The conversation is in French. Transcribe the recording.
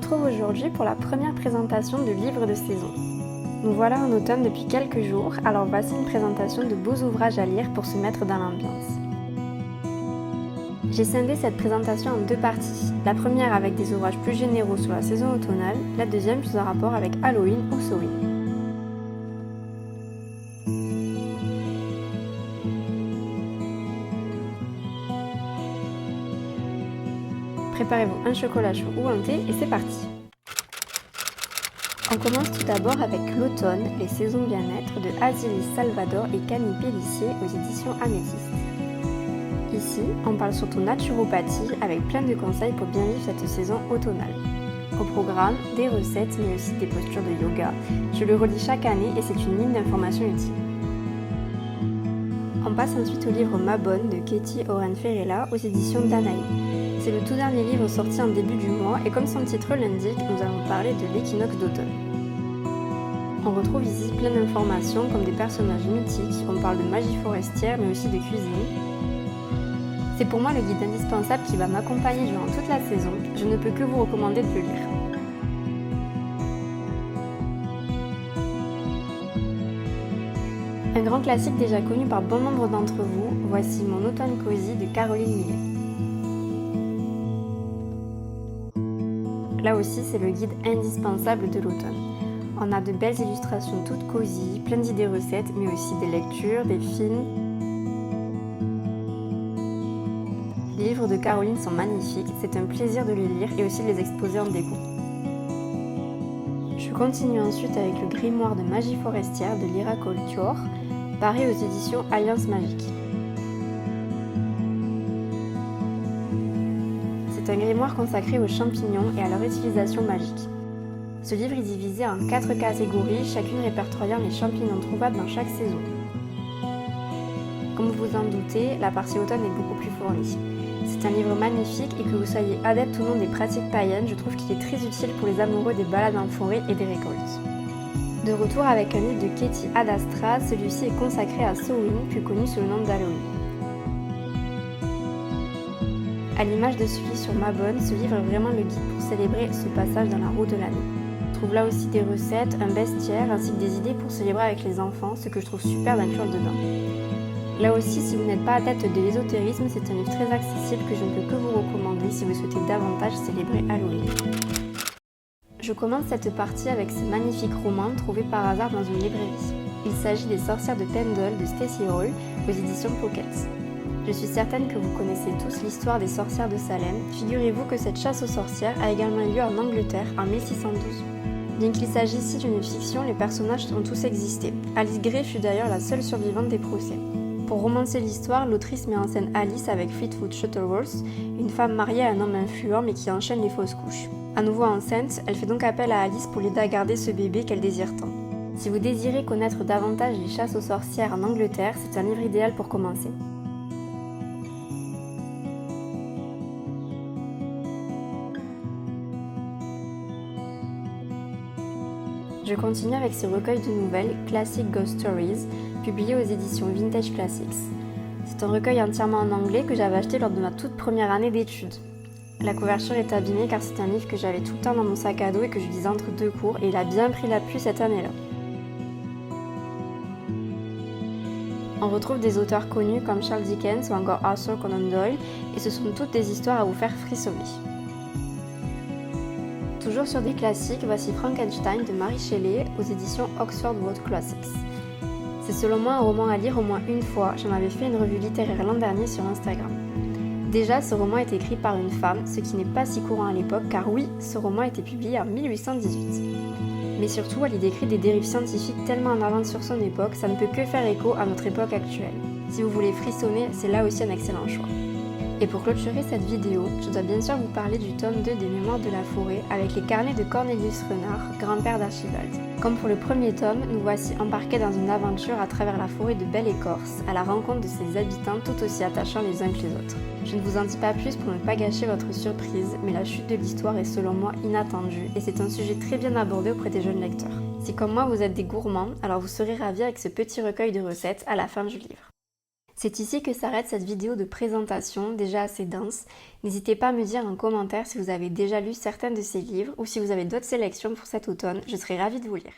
retrouve aujourd'hui pour la première présentation du livre de saison. Nous voilà en automne depuis quelques jours, alors voici une présentation de beaux ouvrages à lire pour se mettre dans l'ambiance. J'ai scindé cette présentation en deux parties. La première avec des ouvrages plus généraux sur la saison automnale, la deuxième plus en rapport avec Halloween ou Samhain. Préparez-vous un chocolat chaud ou un thé et c'est parti. On commence tout d'abord avec l'automne, les saisons bien-être de Azilis Salvador et Camille Pellissier aux éditions Améthyste. Ici, on parle surtout naturopathie avec plein de conseils pour bien vivre cette saison automnale. Au programme, des recettes mais aussi des postures de yoga. Je le relis chaque année et c'est une ligne d'information utile. On passe ensuite au livre Ma Bonne de Katie Oren-Ferrella aux éditions Danaï. C'est le tout dernier livre sorti en début du mois et comme son titre l'indique, nous allons parler de l'équinoxe d'automne. On retrouve ici plein d'informations comme des personnages mythiques, on parle de magie forestière mais aussi de cuisine. C'est pour moi le guide indispensable qui va m'accompagner durant toute la saison, je ne peux que vous recommander de le lire. Un grand classique déjà connu par bon nombre d'entre vous, voici Mon automne cosy de Caroline Millet. Là aussi, c'est le guide indispensable de l'automne. On a de belles illustrations toutes cosy, plein d'idées recettes, mais aussi des lectures, des films. Les livres de Caroline sont magnifiques, c'est un plaisir de les lire et aussi de les exposer en déco. Je continue ensuite avec le grimoire de magie forestière de Lyra Colture, paru aux éditions Alliance Magique. C'est un grimoire consacré aux champignons et à leur utilisation magique. Ce livre est divisé en 4 catégories, chacune répertoriant les champignons trouvables dans chaque saison. Comme vous vous en doutez, la partie automne est beaucoup plus fournie. C'est un livre magnifique et que vous soyez adepte ou non des pratiques païennes, je trouve qu'il est très utile pour les amoureux des balades en forêt et des récoltes. De retour avec un livre de Katie Adastra, celui-ci est consacré à Samhain, plus connu sous le nom d'Halloween. À l'image de celui sur Ma Bonne, ce livre est vraiment le guide pour célébrer ce passage dans la roue de l'année. On trouve là aussi des recettes, un bestiaire ainsi que des idées pour célébrer avec les enfants, ce que je trouve super d'inclure dedans. Là aussi, si vous n'êtes pas adepte de l'ésotérisme, c'est un livre très accessible que je ne peux que vous recommander si vous souhaitez davantage célébrer Halloween. Je commence cette partie avec ce magnifique roman trouvé par hasard dans une librairie. Il s'agit des Sorcières de Pendle de Stacey Hall aux éditions Pocket. Je suis certaine que vous connaissez tous l'histoire des sorcières de Salem. Figurez-vous que cette chasse aux sorcières a également eu lieu en Angleterre en 1612. Bien qu'il s'agisse ici d'une fiction, les personnages ont tous existé. Alice Gray fut d'ailleurs la seule survivante des procès. Pour romancer l'histoire, l'autrice met en scène Alice avec Fleetwood Shuttleworth, une femme mariée à un homme influent mais qui enchaîne les fausses couches. À nouveau enceinte, elle fait donc appel à Alice pour l'aider à garder ce bébé qu'elle désire tant. Si vous désirez connaître davantage les chasses aux sorcières en Angleterre, c'est un livre idéal pour commencer. Je continue avec ce recueil de nouvelles, Classic Ghost Stories, publié aux éditions Vintage Classics. C'est un recueil entièrement en anglais que j'avais acheté lors de ma toute première année d'études. La couverture est abîmée car c'est un livre que j'avais tout le temps dans mon sac à dos et que je lisais entre deux cours et il a bien pris l'appui cette année-là. On retrouve des auteurs connus comme Charles Dickens ou encore Arthur Conan Doyle et ce sont toutes des histoires à vous faire frissonner. Toujours sur des classiques, voici Frankenstein de Mary Shelley aux éditions Oxford World Classics. C'est selon moi un roman à lire au moins une fois, j'en avais fait une revue littéraire l'an dernier sur Instagram. Déjà, ce roman est écrit par une femme, ce qui n'est pas si courant à l'époque car oui, ce roman a été publié en 1818. Mais surtout, elle y décrit des dérives scientifiques tellement en avance sur son époque, ça ne peut que faire écho à notre époque actuelle. Si vous voulez frissonner, c'est là aussi un excellent choix. Et pour clôturer cette vidéo, je dois bien sûr vous parler du tome 2 des Mémoires de la forêt avec les carnets de Cornelius Renard, grand-père d'Archibald. Comme pour le premier tome, nous voici embarqués dans une aventure à travers la forêt de Belle-Écorce, à la rencontre de ses habitants tout aussi attachants les uns que les autres. Je ne vous en dis pas plus pour ne pas gâcher votre surprise, mais la chute de l'histoire est selon moi inattendue et c'est un sujet très bien abordé auprès des jeunes lecteurs. Si comme moi vous êtes des gourmands, alors vous serez ravis avec ce petit recueil de recettes à la fin du livre. C'est ici que s'arrête cette vidéo de présentation, déjà assez dense. N'hésitez pas à me dire en commentaire si vous avez déjà lu certains de ces livres ou si vous avez d'autres sélections pour cet automne, je serai ravie de vous lire.